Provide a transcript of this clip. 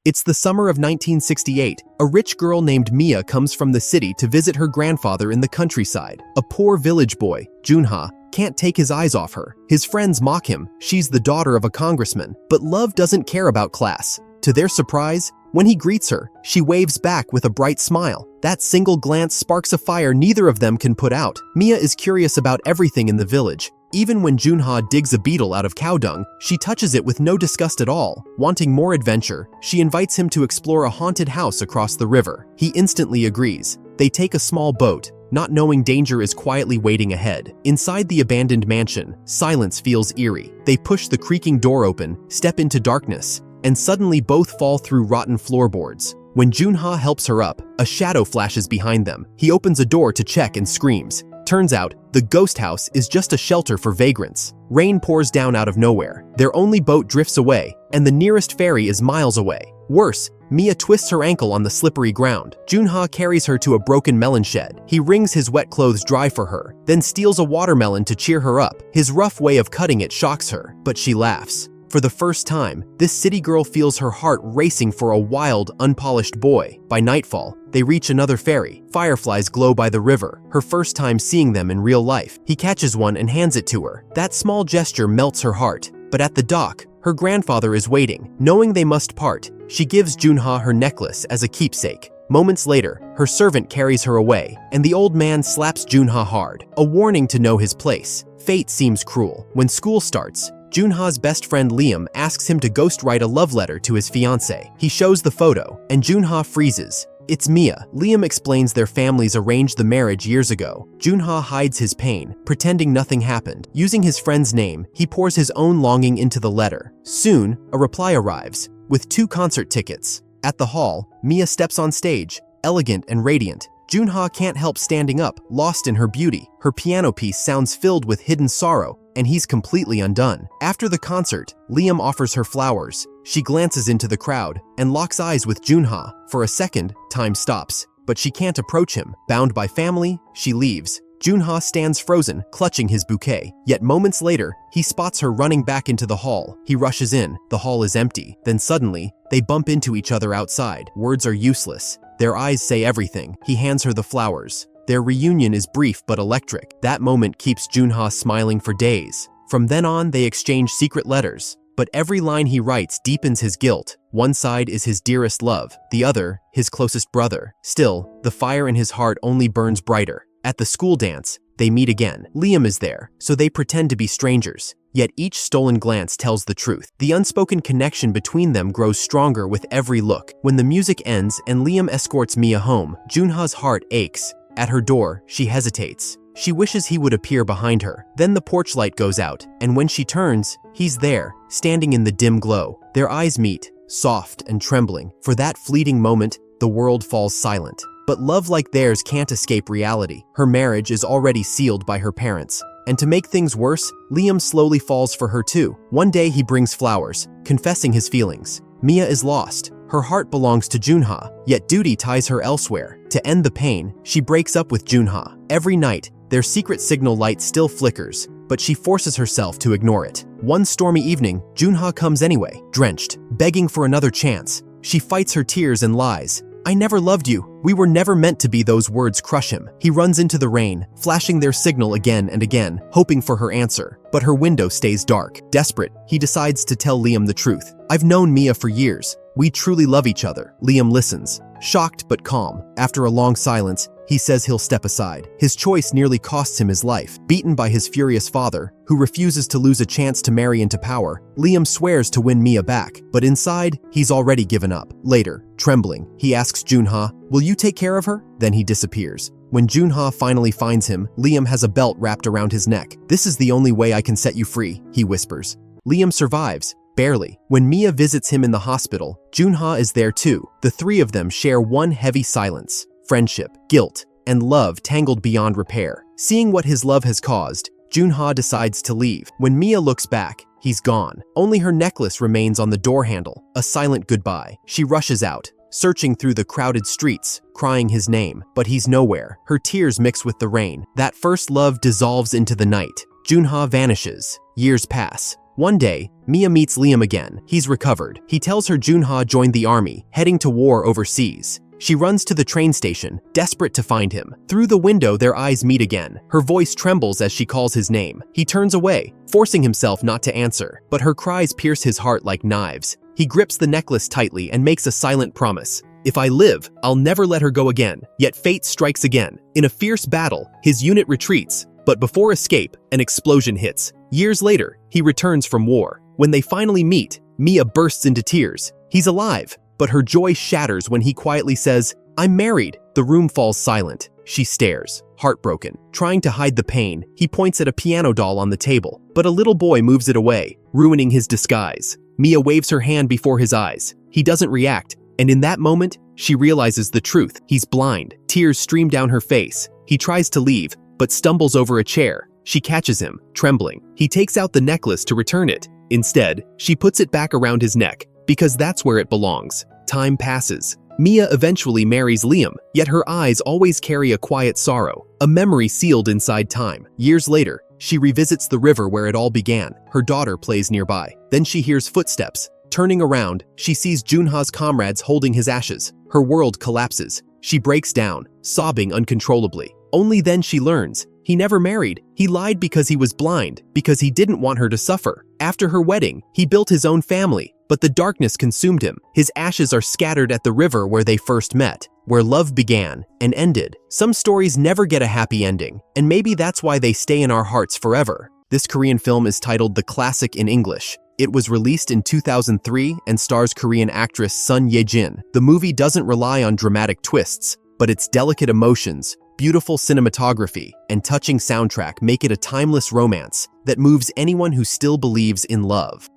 It's the summer of 1968. A rich girl named Mia comes from the city to visit her grandfather in the countryside. A poor village boy, Junha, can't take his eyes off her. His friends mock him. She's the daughter of a congressman. But love doesn't care about class. To their surprise, when he greets her, she waves back with a bright smile. That single glance sparks a fire neither of them can put out. Mia is curious about everything in the village. Even when Junha digs a beetle out of cow dung, she touches it with no disgust at all. Wanting more adventure, she invites him to explore a haunted house across the river. He instantly agrees. They take a small boat, not knowing danger is quietly waiting ahead. Inside the abandoned mansion, silence feels eerie. They push the creaking door open, step into darkness, and suddenly both fall through rotten floorboards. When Junha helps her up, a shadow flashes behind them. He opens a door to check and screams. Turns out, the ghost house is just a shelter for vagrants. Rain pours down out of nowhere. Their only boat drifts away, and the nearest ferry is miles away. Worse, Mia twists her ankle on the slippery ground. Junha carries her to a broken melon shed. He wrings his wet clothes dry for her, then steals a watermelon to cheer her up. His rough way of cutting it shocks her, but she laughs. For the first time, this city girl feels her heart racing for a wild, unpolished boy. By nightfall, they reach another ferry. Fireflies glow by the river, her first time seeing them in real life. He catches one and hands it to her. That small gesture melts her heart. But at the dock, her grandfather is waiting. Knowing they must part, she gives Junha her necklace as a keepsake. Moments later, her servant carries her away, and the old man slaps Junha hard, a warning to know his place. Fate seems cruel. When school starts, Junha's best friend Liam asks him to ghostwrite a love letter to his fiancée. He shows the photo, and Junha freezes. It's Mia. Liam explains their families arranged the marriage years ago. Junha hides his pain, pretending nothing happened. Using his friend's name, he pours his own longing into the letter. Soon, a reply arrives, with 2 concert tickets. At the hall, Mia steps on stage, elegant and radiant. Junha can't help standing up, lost in her beauty. Her piano piece sounds filled with hidden sorrow, and he's completely undone. After the concert, Liam offers her flowers. She glances into the crowd and locks eyes with Junha. For a second, time stops, but she can't approach him. Bound by family, she leaves. Junha stands frozen, clutching his bouquet. Yet moments later, he spots her running back into the hall. He rushes in. The hall is empty. Then suddenly, they bump into each other outside. Words are useless. Their eyes say everything. He hands her the flowers. Their reunion is brief but electric. That moment keeps Junha smiling for days. From then on, they exchange secret letters. But every line he writes deepens his guilt. One side is his dearest love, the other, his closest brother. Still, the fire in his heart only burns brighter. At the school dance, they meet again. Liam is there, so they pretend to be strangers. Yet each stolen glance tells the truth. The unspoken connection between them grows stronger with every look. When the music ends and Liam escorts Mia home, Junha's heart aches. At her door, she hesitates. She wishes he would appear behind her. Then the porch light goes out, and when she turns, he's there, standing in the dim glow. Their eyes meet, soft and trembling. For that fleeting moment, the world falls silent. But love like theirs can't escape reality. Her marriage is already sealed by her parents. And to make things worse, Liam slowly falls for her too. One day he brings flowers, confessing his feelings. Mia is lost. Her heart belongs to Junha, yet duty ties her elsewhere. To end the pain, she breaks up with Junha. Every night, their secret signal light still flickers, but she forces herself to ignore it. One stormy evening, Junha comes anyway, drenched, begging for another chance. She fights her tears and lies. "I never loved you. We were never meant to be." Those words crush him. He runs into the rain, flashing their signal again and again, hoping for her answer. But her window stays dark. Desperate, he decides to tell Liam the truth. "I've known Mia for years. We truly love each other." Liam listens, shocked but calm. After a long silence, he says he'll step aside. His choice nearly costs him his life. Beaten by his furious father, who refuses to lose a chance to marry into power, Liam swears to win Mia back. But inside, he's already given up. Later, trembling, he asks Junha, "Will you take care of her?" Then he disappears. When Junha finally finds him, Liam has a belt wrapped around his neck. "This is the only way I can set you free," he whispers. Liam survives. Barely. When Mia visits him in the hospital, Junha is there too. The three of them share one heavy silence. Friendship, guilt, and love tangled beyond repair. Seeing what his love has caused, Junha decides to leave. When Mia looks back, he's gone. Only her necklace remains on the door handle, a silent goodbye. She rushes out, searching through the crowded streets, crying his name, but he's nowhere. Her tears mix with the rain. That first love dissolves into the night. Junha vanishes. Years pass. One day, Mia meets Liam again. He's recovered. He tells her Junha joined the army, heading to war overseas. She runs to the train station, desperate to find him. Through the window, their eyes meet again. Her voice trembles as she calls his name. He turns away, forcing himself not to answer, but her cries pierce his heart like knives. He grips the necklace tightly and makes a silent promise. If I live, I'll never let her go again. Yet fate strikes again. In a fierce battle, his unit retreats, but before escape, an explosion hits. Years later, he returns from war. When they finally meet, Mia bursts into tears. He's alive, but her joy shatters when he quietly says, "I'm married." The room falls silent. She stares, heartbroken. Trying to hide the pain, he points at a piano doll on the table, but a little boy moves it away, ruining his disguise. Mia waves her hand before his eyes. He doesn't react, and in that moment, she realizes the truth. He's blind. Tears stream down her face. He tries to leave, but stumbles over a chair. She catches him, trembling. He takes out the necklace to return it. Instead, she puts it back around his neck, because that's where it belongs. Time passes. Mia eventually marries Liam, yet her eyes always carry a quiet sorrow, a memory sealed inside time. Years later, she revisits the river where it all began. Her daughter plays nearby. Then she hears footsteps. Turning around, she sees Junha's comrades holding his ashes. Her world collapses. She breaks down, sobbing uncontrollably. Only then she learns, he never married. He lied because he was blind, because he didn't want her to suffer. After her wedding, he built his own family, but the darkness consumed him. His ashes are scattered at the river where they first met, where love began and ended. Some stories never get a happy ending, and maybe that's why they stay in our hearts forever. This Korean film is titled The Classic in English. It was released in 2003 and stars Korean actress Sun Ye-jin. The movie doesn't rely on dramatic twists, but its delicate emotions, beautiful cinematography, and touching soundtrack make it a timeless romance that moves anyone who still believes in love.